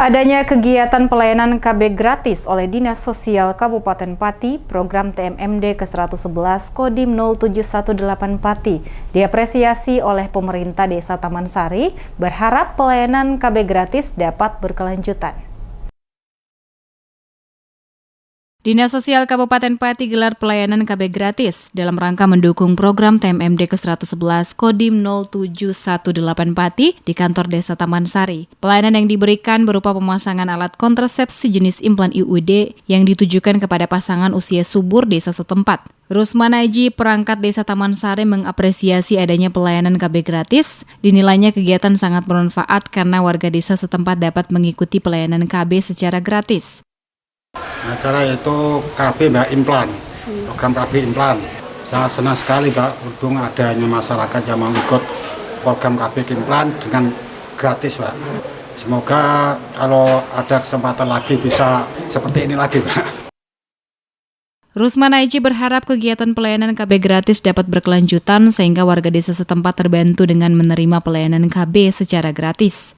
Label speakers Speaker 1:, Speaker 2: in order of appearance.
Speaker 1: Adanya kegiatan pelayanan KB gratis oleh Dinas Sosial Kabupaten Pati, program TMMD ke-111 Kodim 0718 Pati, diapresiasi oleh pemerintah Desa Taman Sari, berharap pelayanan KB gratis dapat berkelanjutan. Dinas Sosial Kabupaten Pati gelar pelayanan KB gratis dalam rangka mendukung program TMMD ke-111 Kodim 0718 Pati di kantor Desa Taman Sari. Pelayanan yang diberikan berupa pemasangan alat kontrasepsi jenis implan IUD yang ditujukan kepada pasangan usia subur desa setempat. Rusman Aji, perangkat Desa Taman Sari, mengapresiasi adanya pelayanan KB gratis. Dinilainya kegiatan sangat bermanfaat karena warga desa setempat dapat mengikuti pelayanan KB secara gratis.
Speaker 2: Acara itu KB Mbak Implan, program KB Implan. Saya senang sekali Mbak, berhubung adanya masyarakat yang mau ikut program KB Implan dengan gratis Mbak. Semoga kalau ada kesempatan lagi bisa seperti ini lagi Mbak.
Speaker 1: Rusman Aji berharap kegiatan pelayanan KB gratis dapat berkelanjutan sehingga warga desa setempat terbantu dengan menerima pelayanan KB secara gratis.